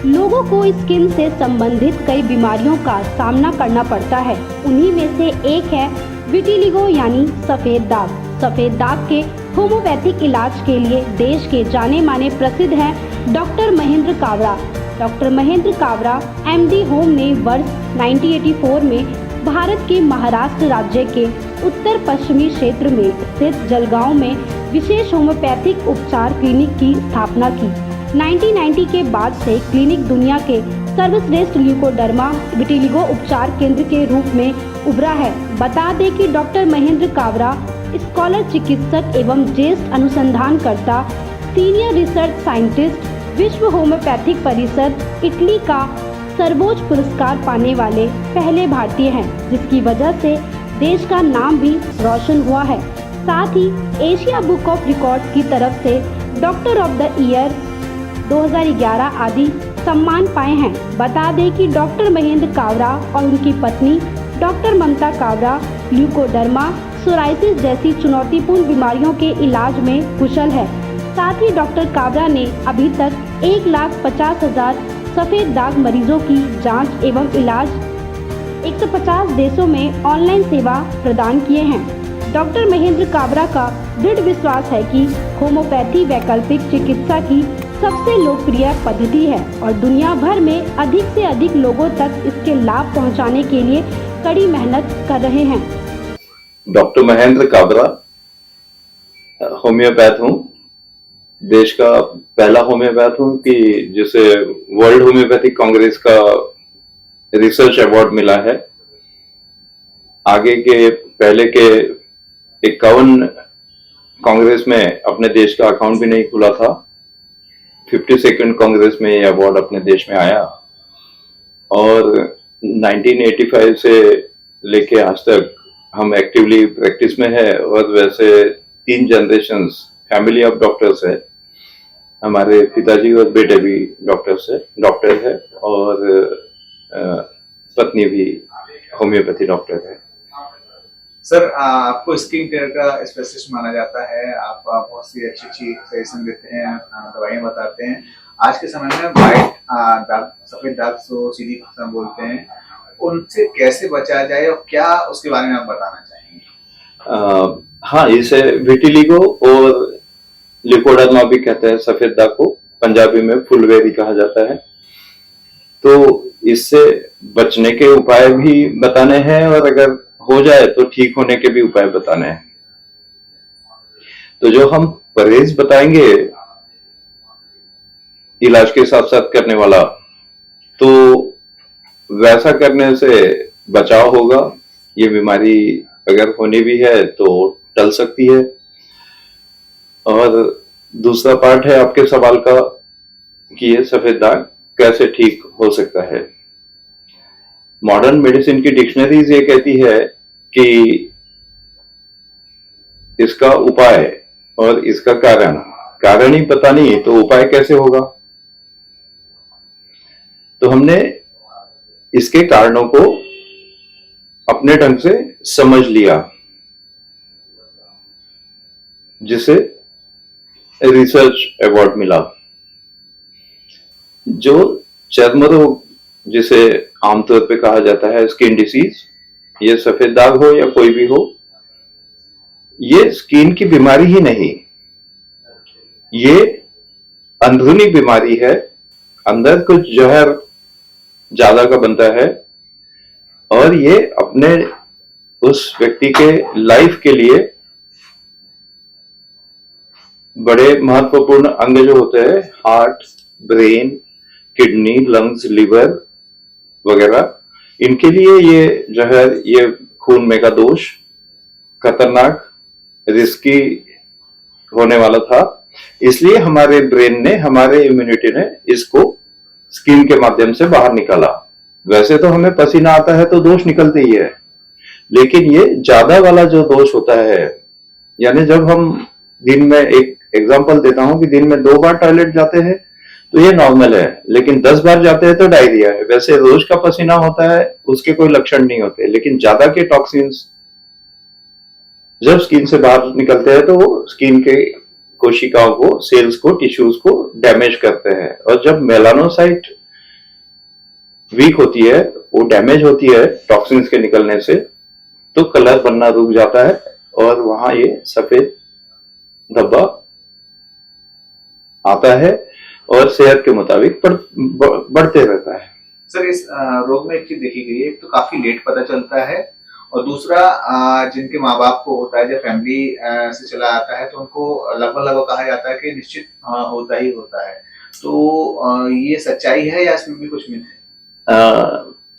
लोगों को स्किन से संबंधित कई बीमारियों का सामना करना पड़ता है। उन्हीं में से एक है विटिलिगो यानी सफेद दाग। सफेद दाग के होम्योपैथिक इलाज के लिए देश के जाने माने प्रसिद्ध हैं doctor Mahendra कावरा। Doctor Mahendra कावरा MD home ने वर्ष 1984 में भारत के महाराष्ट्र राज्य के उत्तर पश्चिमी क्षेत्र में स्थित जलगांव में विशेष होम्योपैथिक उपचार क्लिनिक की स्थापना की। 1990 के बाद से क्लिनिक दुनिया के सर्वश्रेष्ठ ल्यूकोडर्मा विटिलिगो उपचार केंद्र के रूप में उभरा है। बता दें कि डॉक्टर महेंद्र कावरा स्कॉलर चिकित्सक एवं ज्येष्ठ अनुसंधानकर्ता, सीनियर रिसर्च साइंटिस्ट, विश्व होम्योपैथिक परिषद इटली का सर्वोच्च पुरस्कार पाने वाले पहले भारतीय हैं, जिसकी वजह से देश का नाम भी रोशन हुआ है। साथ ही एशिया बुक ऑफ रिकॉर्ड्स की तरफ से डॉक्टर ऑफ द ईयर 2011 आदि सम्मान पाए हैं। बता दें कि डॉक्टर महेंद्र कावरा और उनकी पत्नी डॉक्टर ममता कावरा ल्यूकोडर्मा, सोराइसिस जैसी चुनौतीपूर्ण बीमारियों के इलाज में कुशल है। साथ ही डॉक्टर कावरा ने अभी तक 1,50,000 सफेद दाग मरीजों की जांच एवं इलाज 150 देशों में ऑनलाइन सेवा प्रदान किए हैं। डॉक्टर महेंद्र कावरा का दृढ़ विश्वास है कि होम्योपैथी वैकल्पिक चिकित्सा की सबसे लोकप्रिय पद्धति है और दुनिया भर में अधिक से अधिक लोगों तक इसके लाभ पहुंचाने के लिए कड़ी मेहनत कर रहे हैं। डॉक्टर महेंद्र कावरा होम्योपैथ हूँ। देश का पहला होम्योपैथ हूँ कि जिसे वर्ल्ड होम्योपैथिक कांग्रेस का रिसर्च अवार्ड मिला है। आगे के पहले के 51 कांग्रेस में अपने देश का अकाउंट भी नहीं खुला था। 52nd कांग्रेस में ये अवार्ड अपने देश में आया और 1985 से लेके आज तक हम एक्टिवली प्रैक्टिस में है। और वैसे 3 जनरेशंस फैमिली ऑफ डॉक्टर्स है। हमारे पिताजी और बेटे भी डॉक्टर है और पत्नी भी होम्योपैथी डॉक्टर है। सर, आपको स्किन केयर का स्पेशलिस्ट माना जाता है। आप बहुत सी अच्छी सजेशन देते हैं, दवाइयाँ बताते हैं। आज के समय में वाइट दाग, सफेद दाग जो सीधी भाषा में बोलते हैं, उनसे कैसे बचा जाए और क्या उसके बारे में आप बताना चाहेंगे? हाँ, इसे विटिलिगो और ल्यूकोडर्मा भी कहते हैं। सफेद दाग को पंजाबी में फुलवेरी कहा जाता है। तो इससे बचने के उपाय भी बताने हैं और अगर हो जाए तो ठीक होने के भी उपाय बताने हैं। तो जो हम परहेज बताएंगे इलाज के साथ साथ करने वाला, तो वैसा करने से बचाव होगा। ये बीमारी अगर होनी भी है तो टल सकती है। और दूसरा पार्ट है आपके सवाल का कि ये सफेद दाग कैसे ठीक हो सकता है। मॉडर्न मेडिसिन की डिक्शनरीज ये कहती है कि इसका उपाय और इसका कारण ही पता नहीं तो उपाय कैसे होगा। तो हमने इसके कारणों को अपने ढंग से समझ लिया, जिसे रिसर्च अवार्ड मिला। जो चर्म रोग, जिसे आमतौर पे कहा जाता है स्किन डिसीज, ये सफेद दाग हो या कोई भी हो, ये स्किन की बीमारी ही नहीं, ये अंदरूनी बीमारी है। अंदर कुछ जहर ज्यादा का बनता है और ये अपने उस व्यक्ति के लाइफ के लिए बड़े महत्वपूर्ण अंग जो होते हैं, heart, brain, kidney, lungs, liver वगैरह, इनके लिए ये जहर, ये खून में का दोष खतरनाक, रिस्की होने वाला था। इसलिए हमारे ब्रेन ने, हमारे इम्यूनिटी ने इसको स्किन के माध्यम से बाहर निकाला। वैसे तो हमें पसीना आता है तो दोष निकलते ही है, लेकिन ये ज्यादा वाला जो दोष होता है, यानी जब हम दिन में, एक एग्जांपल देता हूं कि दिन में 2 बार टॉयलेट जाते हैं तो ये नॉर्मल है, लेकिन 10 बार जाते हैं तो डायरिया है। वैसे रोज का पसीना होता है, उसके कोई लक्षण नहीं होते, लेकिन ज्यादा के टॉक्सिन्स जब स्किन से बाहर निकलते हैं तो वो स्किन के कोशिकाओं को, सेल्स को, टिश्यूज को डैमेज करते हैं। और जब मेलानोसाइट वीक होती है, वो डैमेज होती है टॉक्सिन्स के निकलने से, तो कलर बनना रुक जाता है और वहां ये सफेद धब्बा आता है और सेहत के मुताबिक बढ़ते रहता है। सर इस रोग में एक चीज देखी गई है, एक तो काफी लेट पता चलता है और दूसरा जिनके माँ बाप को होता है, जब फैमिली से चला आता है तो उनको लगभग लगभग कहा जाता है कि निश्चित होता ही होता है। तो ये सच्चाई है या इसमें भी कुछ मिथ है?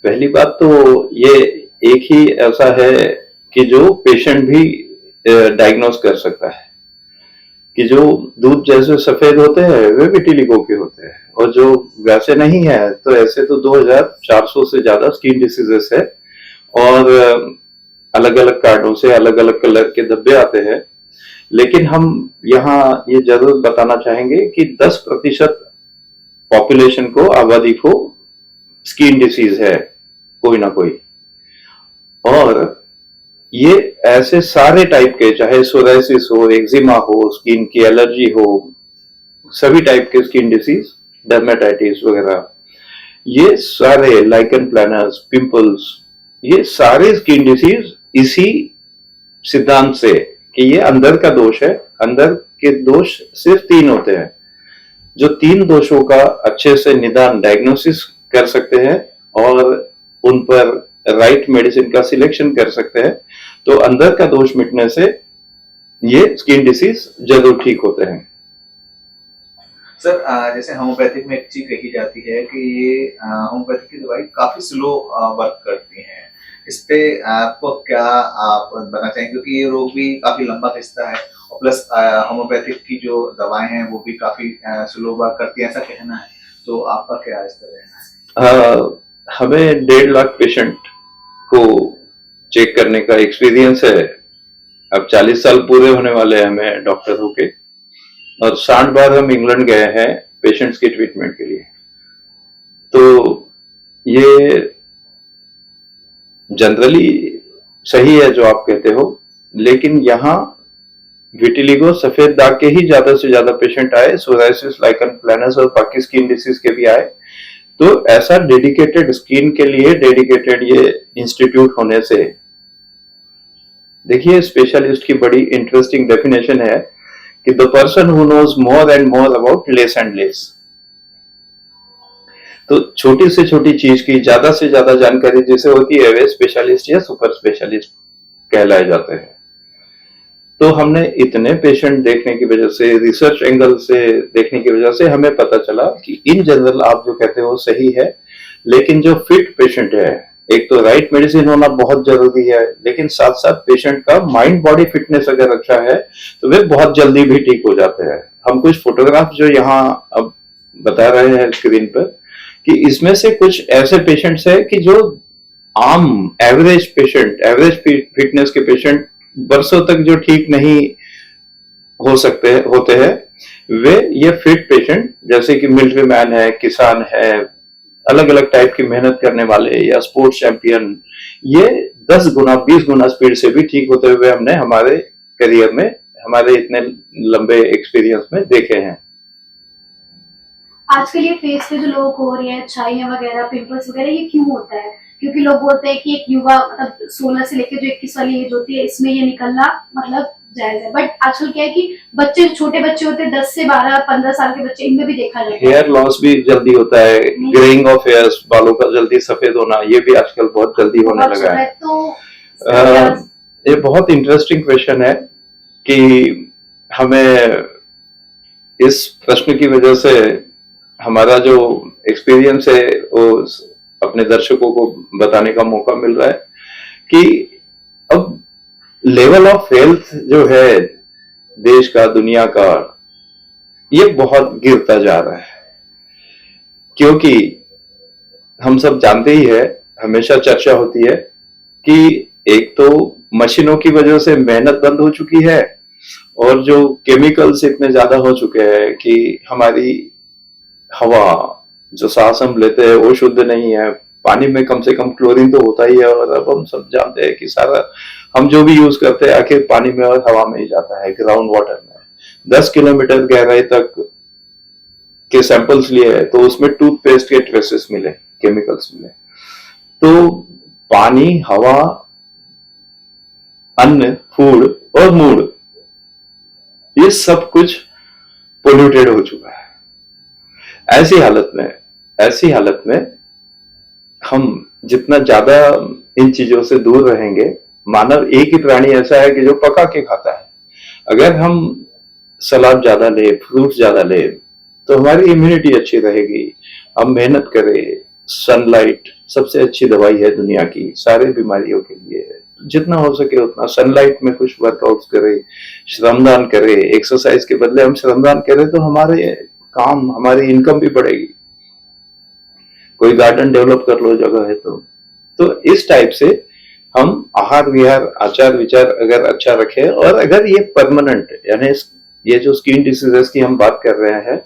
पहली बात तो ये एक ही ऐसा है कि जो पेशेंट भी डायग्नोस कर सकता है कि जो दूध जैसे सफेद होते हैं वे विटिलिगो के होते हैं, और जो वैसे नहीं है तो ऐसे तो 2400 से ज्यादा स्किन डिसीजेस है और अलग अलग कारणों से अलग अलग कलर के धब्बे आते हैं। लेकिन हम यहाँ ये जरूर बताना चाहेंगे कि 10% पॉपुलेशन को, आबादी को स्किन डिसीज है कोई ना कोई, और ये ऐसे सारे टाइप के, चाहे सोराइसिस हो, एक्जिमा हो, स्किन की एलर्जी हो, सभी टाइप के स्किन डिसीज, डर्मेटाइटिस वगैरह, ये सारे लाइकन प्लैनर्स, पिंपल्स, ये सारे स्किन डिसीज इसी सिद्धांत से कि ये अंदर का दोष है। अंदर के दोष सिर्फ 3 होते हैं, जो 3 दोषों का अच्छे से निदान, डायग्नोसिस कर सकते हैं और उन पर राइट मेडिसिन का सिलेक्शन कर सकते हैं, तो अंदर का दोष मिटने से ये स्किन डिसीज जरूर ठीक होते हैं। सर जैसे होम्योपैथिक में एक चीज कही जाती है कि ये होम्योपैथिक की दवाई काफी स्लो वर्क करती हैं, इस पे आपको क्या आप बताना चाहेंगे, क्योंकि ये रोग भी काफी लंबा खिंचता है और प्लस होम्योपैथिक की जो दवाएं हैं वो भी काफी स्लो वर्क करती है, ऐसा कहना है, तो आपका क्या इस पर कहना है? हमें 1.5 लाख पेशेंट को चेक करने का एक्सपीरियंस है। अब 40 साल पूरे होने वाले हैं हमें डॉक्टर होके, और 60 बार हम इंग्लैंड गए हैं पेशेंट्स के ट्रीटमेंट के लिए। तो ये जनरली सही है जो आप कहते हो, लेकिन यहाँ विटिलिगो, सफेद दाग के ही ज्यादा से ज्यादा पेशेंट आए, सोराइसिस, लाइकन प्लैनर्स और बाकी स्किन डिसीज के भी आए। तो ऐसा डेडिकेटेड स्किन के लिए डेडिकेटेड ये इंस्टीट्यूट होने से, देखिए स्पेशलिस्ट की बड़ी इंटरेस्टिंग डेफिनेशन है कि the person who knows more and more about less and less. तो छोटी से छोटी चीज की ज्यादा से ज्यादा जानकारी जिसे होती है वे स्पेशलिस्ट या सुपर स्पेशलिस्ट कहलाए जाते हैं। तो हमने इतने पेशेंट देखने की वजह से, रिसर्च एंगल से देखने की वजह से हमें पता चला कि इन जनरल आप जो कहते हो सही है, लेकिन जो फिट पेशेंट है, एक तो राइट मेडिसिन होना बहुत जरूरी है, लेकिन साथ साथ पेशेंट का माइंड बॉडी फिटनेस अगर अच्छा है तो वे बहुत जल्दी भी ठीक हो जाते हैं। हम कुछ फोटोग्राफ जो यहाँ अब बता रहे हैं स्क्रीन पर, कि इसमें से कुछ ऐसे पेशेंट्स है कि जो आम एवरेज पेशेंट, एवरेज फिटनेस के पेशेंट बरसों तक जो ठीक नहीं हो सकते होते हैं, वे ये फिट पेशेंट जैसे कि मिलिट्री मैन है, किसान है, अलग अलग टाइप की मेहनत करने वाले या स्पोर्ट्स चैंपियन, ये 10 गुना 20 गुना स्पीड से भी ठीक होते हुए हमने हमारे करियर में, हमारे इतने लंबे एक्सपीरियंस में देखे हैं। आजकल ये फेस पे जो लोग हो रही है, छाइयां वगैरह, पिंपल्स वगैरह, ये क्यों होता है? क्योंकि लोग बोलते हैं कि एक युवा, मतलब 16 से लेकर जो 21 वाली एज होती है, इसमें ये निकलना मतलब जायज है, बट आजकल क्या है कि बच्चे, छोटे बच्चे होते हैं, 10 से 12 15 साल के बच्चे, इनमें भी देखा जाता है हेयर लॉस भी जल्दी होता है, ग्रेइंग ऑफ हेयर्स, बालों का जल्दी सफेद होना, ये भी आजकल बहुत जल्दी होने लगा है। तो ये बहुत इंटरेस्टिंग क्वेश्चन है कि हमें इस प्रश्न की वजह से हमारा जो एक्सपीरियंस है वो अपने दर्शकों को बताने का मौका मिल रहा है कि अब लेवल ऑफ हेल्थ जो है देश का, दुनिया का, ये बहुत गिरता जा रहा है। क्योंकि हम सब जानते ही है, हमेशा चर्चा होती है कि एक तो मशीनों की वजह से मेहनत बंद हो चुकी है, और जो केमिकल्स इतने ज्यादा हो चुके हैं कि हमारी हवा जो सांस हम लेते हैं वो शुद्ध नहीं है, पानी में कम से कम क्लोरीन तो होता ही है, और अब हम सब जानते हैं कि सारा हम जो भी यूज करते हैं आखिर पानी में और हवा में ही जाता है, ग्राउंड वाटर में। 10 किलोमीटर गहराई तक के सैंपल्स लिए तो उसमें टूथपेस्ट के ट्रेसेस मिले, केमिकल्स मिले। तो पानी, हवा, अन्न, फूड और मूड, ये सब कुछ पोल्यूटेड हो चुका है। ऐसी हालत में हम जितना ज्यादा इन चीजों से दूर रहेंगे, मानव एक ही प्राणी ऐसा है कि जो पका के खाता है। अगर हम सलाद ज्यादा ले, फ्रूट ज्यादा ले, तो हमारी इम्यूनिटी अच्छी रहेगी। हम मेहनत करें, सनलाइट सबसे अच्छी दवाई है दुनिया की सारे बीमारियों के लिए। जितना हो सके उतना सनलाइट में कुछ वर्कआउट करें, श्रमदान करें। एक्सरसाइज के बदले हम श्रमदान करें तो हमारे काम, हमारी इनकम भी बढ़ेगी। कोई गार्डन डेवलप कर लो जगह है तो इस टाइप से हम आहार विहार, आचार विचार अगर अच्छा रखें, और अगर ये परमानेंट, यानी ये जो स्किन डिसीजेस की हम बात कर रहे हैं,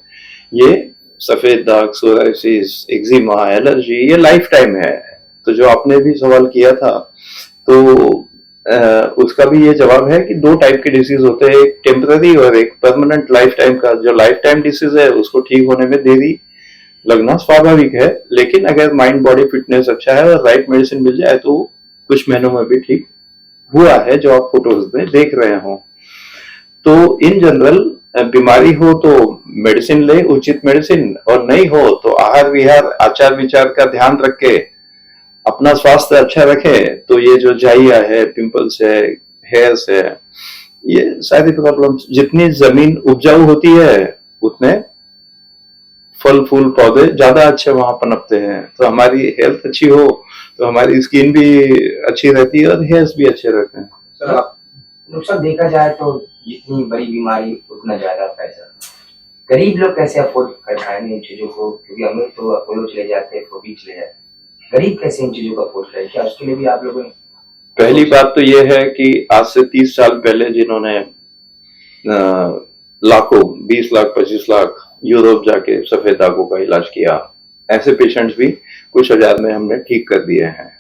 ये सफेद दाग, सोराइसिस, एक्जिमा, एलर्जी, ये लाइफ टाइम है। तो जो आपने भी सवाल किया था, तो उसका भी ये जवाब है कि दो टाइप के डिसीज होते हैं, एक टेम्पररी और एक परमानेंट लाइफ टाइम का। जो लाइफ टाइम डिसीज है उसको ठीक होने में देरी लगना स्वाभाविक है, लेकिन अगर माइंड बॉडी फिटनेस अच्छा है और राइट मेडिसिन मिल जाए तो कुछ महीनों में भी ठीक हुआ है, जो आप फोटोज में देख रहे हो। तो इन जनरल बीमारी हो तो मेडिसिन ले, उचित मेडिसिन, और नहीं हो तो आहार विहार, आचार विचार का ध्यान रख के अपना स्वास्थ्य अच्छा रखे, तो ये जो जाइया है, पिंपल्स है, हेयर्स है, ये सारी प्रॉब्लम्स, जितनी जमीन उपजाऊ होती है उतने फल फूल पौधे ज्यादा अच्छे वहां पनपते हैं। तो हमारी हेल्थ अच्छी हो तो हमारी स्किन भी अच्छी रहती है और हेयर्स भी अच्छे रहते हैं। सर, नुकसान देखा जाए तो जितनी बड़ी बीमारी उतना ज्यादा पैसा। गरीब लोग कैसे अफोर्ड कर पाएंगे इन चीजों को? क्योंकि हम लोग तो अपोलो चले जाते हैं, फोबी चले जाते हैं, गरीब कैसे इन चीजों को अफोर्ड करें? क्या उसके लिए भी आप लोगों ने? पहली बात तो ये है कि आज से 30 साल पहले जिन्होंने लाखों, 20 लाख 25 लाख यूरोप जाके सफेद दागों का इलाज किया, ऐसे पेशेंट्स भी कुछ हजार में हमने ठीक कर दिए हैं।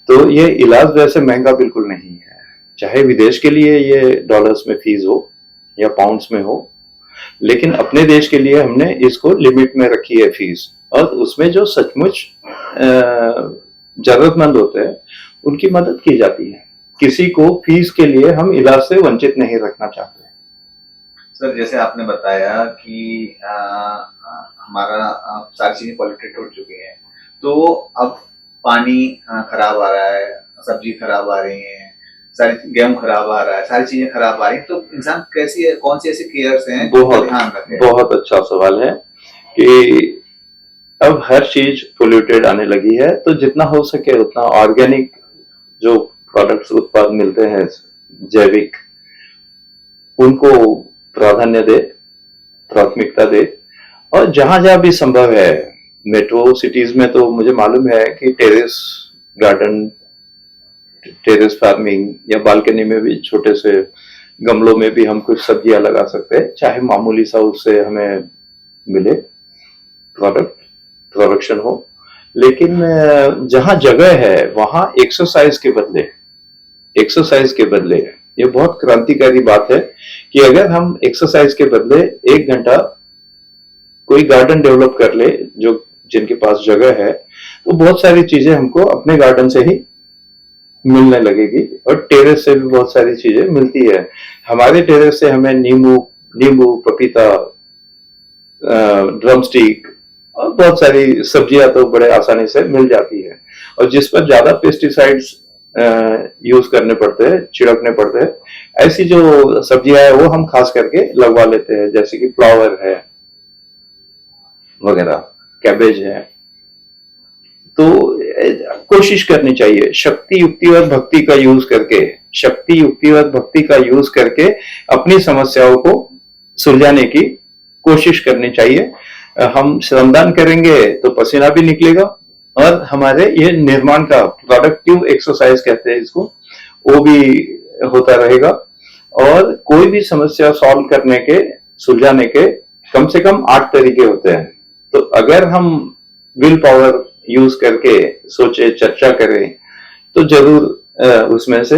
तो ये इलाज वैसे महंगा बिल्कुल नहीं है, चाहे विदेश के लिए ये डॉलर्स में फीस हो या पाउंड्स में हो, लेकिन अपने देश के लिए हमने इसको लिमिट में रखी है फीस। और उसमें जो सचमुच जरूरतमंद होते हैं उनकी मदद की जाती है। किसी को फीस के लिए हम इलाज से वंचित नहीं रखना चाहते। सर, जैसे आपने बताया कि हमारा सारी चीजें पॉल्यूटेड हो चुकी हैं, तो अब पानी खराब आ रहा है, सब्जी खराब आ रही है, सारी गेहूं खराब आ रहा है, सारी चीजें खराब आ रही हैं, तो इंसान कैसी, कौन सी ऐसी केयर्स हैं जो ध्यान रखे? बहुत अच्छा सवाल है कि अब हर चीज पोल्यूटेड आने लगी है, तो जितना हो सके उतना ऑर्गेनिक जो प्रोडक्ट्स, उत्पाद मिलते हैं जैविक, उनको प्राधान्य दे, प्राथमिकता दे। और जहां जहां भी संभव है, मेट्रो सिटीज में तो मुझे मालूम है कि टेरेस गार्डन, टेरेस फार्मिंग या बालकनी में भी छोटे से गमलों में भी हम कुछ सब्जियां लगा सकते हैं, चाहे मामूली सा उससे हमें मिले प्रोडक्शन हो। लेकिन जहां जगह है वहां एक्सरसाइज के बदले ये बहुत क्रांतिकारी बात है कि अगर हम एक्सरसाइज के बदले 1 घंटा कोई गार्डन डेवलप कर ले, जो जिनके पास जगह है, तो बहुत सारी चीजें हमको अपने गार्डन से ही मिलने लगेगी। और टेरेस से भी बहुत सारी चीजें मिलती है। हमारे टेरेस से हमें नींबू, पपीता, ड्रमस्टिक और बहुत सारी सब्जियां तो बड़े आसानी से मिल जाती है। और जिस पर ज्यादा पेस्टिसाइड्स यूज करने पड़ते हैं, छिड़कने पड़ते हैं, ऐसी जो सब्जियां है वो हम खास करके लगवा लेते हैं, जैसे कि फ्लावर है वगैरह, कैबेज है। तो कोशिश करनी चाहिए शक्ति, युक्ति और भक्ति का यूज करके अपनी समस्याओं को सुलझाने की कोशिश करनी चाहिए। हम श्रमदान करेंगे तो पसीना भी निकलेगा और हमारे ये निर्माण का, प्रोडक्टिव एक्सरसाइज कहते हैं इसको, वो भी होता रहेगा। और कोई भी समस्या सॉल्व करने के, सुलझाने के कम से कम 8 तरीके होते हैं। तो अगर हम विल पावर यूज करके सोचे, चर्चा करें तो जरूर उसमें से।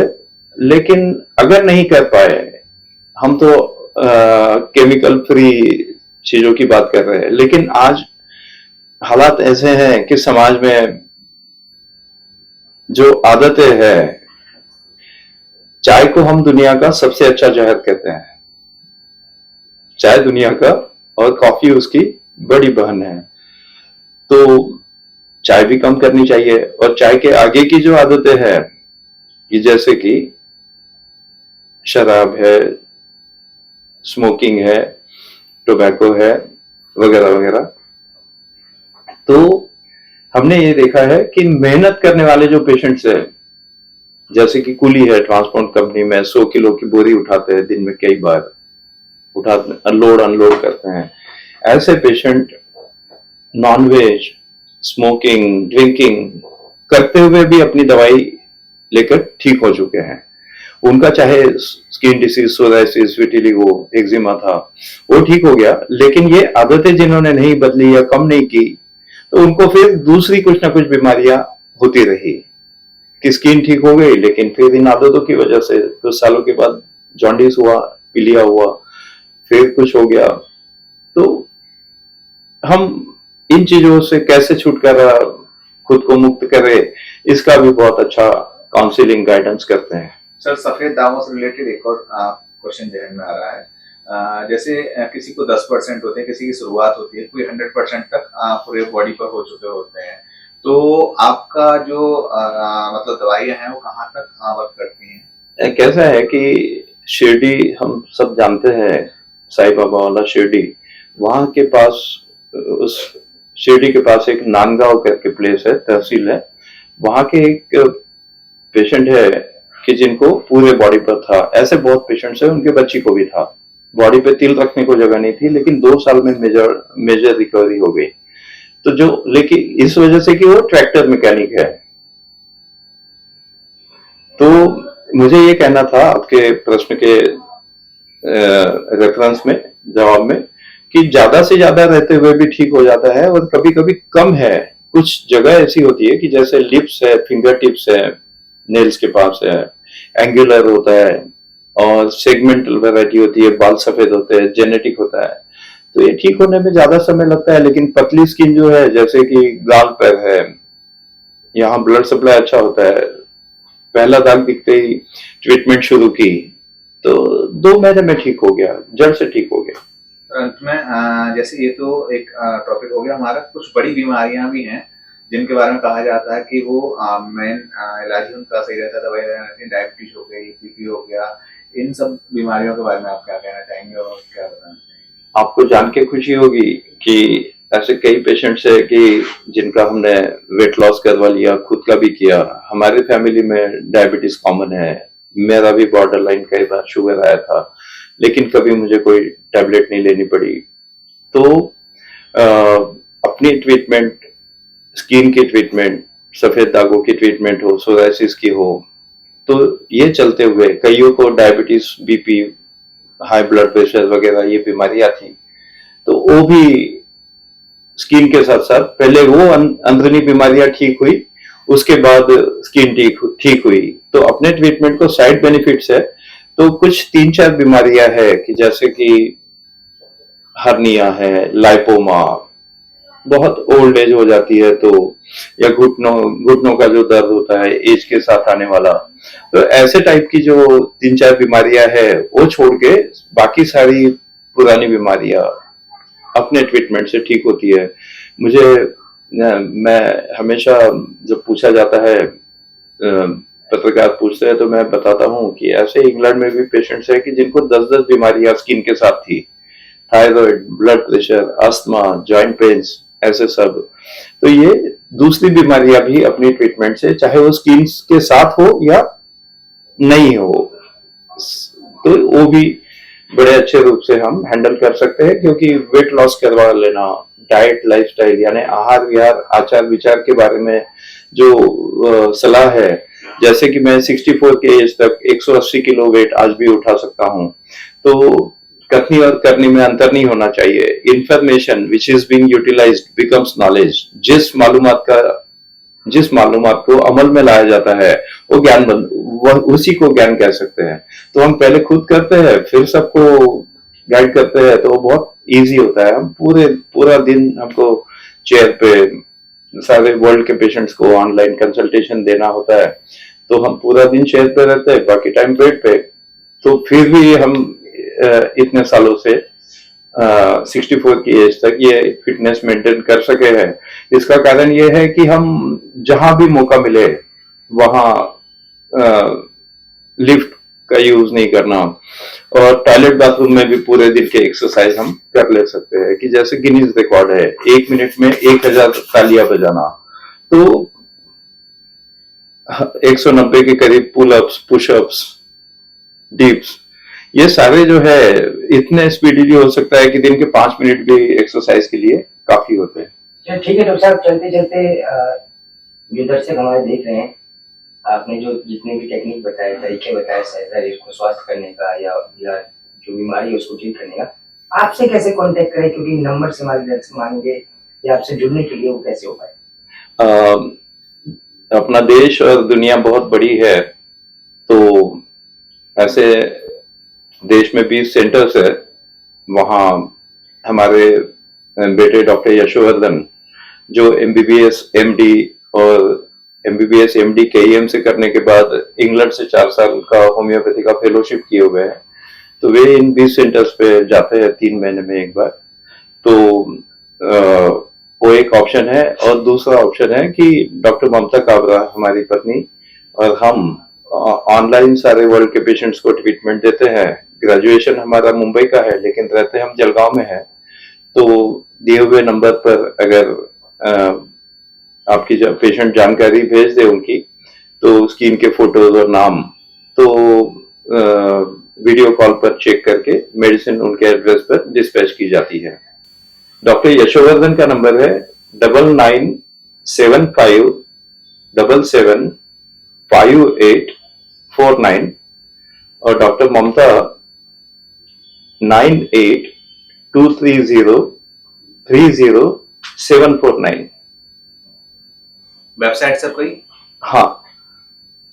लेकिन अगर नहीं कर पाए हम तो केमिकल फ्री चीजों की बात कर रहे हैं, लेकिन आज हालात ऐसे हैं कि समाज में जो आदतें हैं, चाय को हम दुनिया का सबसे अच्छा जहर कहते हैं। चाय दुनिया का और कॉफी उसकी बड़ी बहन है। तो चाय भी कम करनी चाहिए, और चाय के आगे की जो आदतें हैं कि जैसे कि शराब है, स्मोकिंग है, टोबैको है, वगैरह वगैरह, तो हमने ये देखा है कि मेहनत करने वाले जो पेशेंट्स हैं, जैसे कि कुली है ट्रांसपोर्ट कंपनी में 100 किलो की बोरी उठाते हैं दिन में, कई बार उठाते लोड अनलोड करते हैं, ऐसे पेशेंट नॉनवेज, स्मोकिंग, ड्रिंकिंग करते हुए भी अपनी दवाई लेकर ठीक हो चुके हैं। उनका चाहे skin disease, psoriasis, vitiligo, eczema था, वो ठीक हो गया, लेकिन ये आदतें जिन्होंने नहीं बदली या कम नहीं की, तो उनको फिर दूसरी कुछ ना कुछ बीमारियां होती रही कि स्किन ठीक हो गई, लेकिन फिर इन आदतों की वजह से कुछ सालों के बाद जॉन्डिस हुआ, पीलिया हुआ, फिर कुछ हो गया। तो हम इन चीजों से कैसे छुटकारा खुद को मुक्त करें, इसका भी बहुत अच्छा काउंसलिंग गाइडेंस करते हैं। सर, सफेद दागों से रिलेटेड एक और क्वेश्चन जहन में आ रहा है। जैसे किसी को 10% होते हैं, किसी की शुरुआत होती है, कोई 100% तक पूरे बॉडी पर हो चुके होते हैं, तो आपका जो मतलब दवाइयाँ हैं वो कहाँ तक वर्क करती हैं? कैसा है कि शिरडी हम सब जानते हैं, साईं बाबा वाला शिरडी, वहां के पास, उस शिरडी के पास एक नांदगांव करके प्लेस है, तहसील है, वहां के एक पेशेंट है कि जिनको पूरे बॉडी पर था। ऐसे बहुत पेशेंट्स हैं, उनके बच्ची को भी था, बॉडी पे तिल रखने को जगह नहीं थी, लेकिन 2 साल में मेजर रिकवरी हो गई। तो जो, लेकिन इस वजह से कि वो ट्रैक्टर मैकेनिक है। तो मुझे ये कहना था आपके प्रश्न के रेफरेंस में, जवाब में, कि ज्यादा से ज्यादा रहते हुए भी ठीक हो जाता है, और कभी कभी कम है। कुछ जगह ऐसी होती है कि जैसे लिप्स है, फिंगर टिप्स है, नेल्स के पास है, एंगुलर होता है, और सेगमेंटल वैरायटी होती है, बाल सफेद होते हैं, जेनेटिक होता है, तो ये ठीक होने में ज्यादा समय लगता है। लेकिन पतली स्किन जो है, जैसे कि गाल पर है, यहाँ ब्लड सप्लाई अच्छा होता है, पहला दाग दिखते ही ट्रीटमेंट शुरू की तो 2 महीने में ठीक हो गया, जड़ से ठीक हो गया। अंत में जैसे ये तो एक टॉपिक हो गया हमारा, कुछ बड़ी बीमारियां भी हैं जिनके बारे में कहा जाता है कि वो मेन इलाज उनका सही रहता है, दवाई रहती है, डायबिटीज हो गई, बीपी हो गया, इन सब बीमारियों के बारे में आप क्या कहना चाहेंगे और क्या बताना चाहेंगे? आपको जान के खुशी होगी कि ऐसे कई पेशेंट्स है कि जिनका हमने वेट लॉस करवा लिया, खुद का भी किया। हमारे फैमिली में डायबिटीज कॉमन है, मेरा भी बॉर्डर लाइन कई बार शुगर आया था, लेकिन कभी मुझे कोई टैबलेट नहीं लेनी पड़ी। तो अपनी ट्रीटमेंट, स्किन की ट्रीटमेंट, सफेद दागों की ट्रीटमेंट हो, सोराइसिस की हो, तो ये चलते हुए कईयों को diabetes, BP, high blood pressure वगैरह ये बीमारियां थी, तो वो भी स्किन के साथ साथ पहले वो अंदरूनी बीमारियां ठीक हुई, उसके बाद स्किन ठीक हुई। तो अपने ट्रीटमेंट को साइड बेनिफिट्स है, तो कुछ 3-4 बीमारियां है कि जैसे कि हर्निया है, लाइपोमा, बहुत ओल्ड एज हो जाती है तो, या घुटनों का जो दर्द होता है एज के साथ आने वाला, तो ऐसे टाइप की जो 3-4 बीमारियां है वो छोड़ के बाकी सारी पुरानी बीमारियां अपने ट्रीटमेंट से ठीक होती है। मैं हमेशा जब पूछा जाता है, पत्रकार पूछते हैं, तो मैं बताता हूँ कि ऐसे इंग्लैंड में भी पेशेंट्स है कि जिनको 10-10 बीमारियां स्किन के साथ थी, thyroid, blood pressure, asthma, joint pains, ऐसे सब। तो ये दूसरी बीमारियां भी अपनी ट्रीटमेंट से, चाहे वो स्किन के साथ हो या नहीं हो, तो वो भी बड़े अच्छे रूप से हम हैंडल कर सकते हैं। क्योंकि वेट लॉस करवा लेना, डाइट, लाइफस्टाइल, यानी आहार विहार, आचार विचार के बारे में जो सलाह है, जैसे कि मैं 64 के एज तक 180 किलो वेट आज भी उठा सकता हूं, तो कथनी और करनी में अंतर नहीं होना चाहिए। Information which is being utilised becomes knowledge. जिस मालूमात को अमल में लाया जाता है वो ज्ञान उसी को ज्ञान कह सकते हैं। तो हम पहले खुद करते हैं, फिर सबको गाइड करते हैं, तो वो बहुत इजी होता है। हम पूरा दिन हमको चेयर पे सारे वर्ल्ड के पेशेंट्स को ऑनलाइन कंसल्टेशन देना होता है, तो हम पूरा दिन चेयर पे रहते हैं, बाकी टाइम बेड पे। तो फिर भी हम इतने सालों से 64 की एज तक ये फिटनेस मेंटेन कर सके हैं। इसका कारण ये है कि हम जहां भी मौका मिले वहां लिफ्ट का यूज नहीं करना, और टॉयलेट बाथरूम में भी पूरे दिन के एक्सरसाइज हम कर ले सकते हैं। कि जैसे गिनीज रिकॉर्ड है 1 मिनट में 1000 तालियां बजाना, तो 190 के करीब पुल अप्स, पुशअप्स, डिप्स, ये सारे जो है इतने स्पीडीली हो सकता है कि दिन के 5 मिनट भी एक्सरसाइज के लिए काफी होते हैं। चलो ठीक है डॉक्टर साहब, चलते चलते जो दर्शक हमारे देख रहे हैं, आपने जो जितने भी टेक्निक बताए, तरीके बताए शरीर को स्वस्थ करने का या जो बीमारी है उसको ठीक करने का, आपसे कैसे कांटेक्ट करें? क्योंकि नंबर से हमारे दर्शक मांगेंगे या आपसे जुड़ने के लिए वो कैसे हो पाए? अपना देश और दुनिया बहुत बड़ी है, तो ऐसे देश में 20 सेंटर्स है। वहाँ हमारे बेटे डॉक्टर यशोवर्धन, जो MBBS MD और MBBS MD KEM से करने के बाद इंग्लैंड से 4 साल का होम्योपैथी का फेलोशिप किए हुए हैं, तो वे इन 20 सेंटर्स पे जाते हैं 3 महीने में एक बार। तो वो एक ऑप्शन है, और दूसरा ऑप्शन है कि डॉक्टर ममता काबरा हमारी पत्नी और हम ऑनलाइन सारे वर्ल्ड के पेशेंट्स को ट्रीटमेंट देते हैं। ग्रेजुएशन हमारा मुंबई का है, लेकिन रहते हम जलगांव में है। तो दिए हुए नंबर पर अगर आपकी जब पेशेंट जानकारी भेज दे उनकी, तो स्क्रीन के फोटोज और नाम, तो वीडियो कॉल पर चेक करके मेडिसिन उनके एड्रेस पर डिस्पैच की जाती है। डॉक्टर यशोवर्धन का नंबर है 9975775849, और डॉक्टर ममता 9823030749। वेबसाइट सर कोई? हाँ,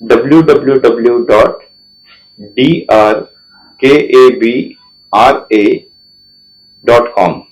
www.drkabra.com।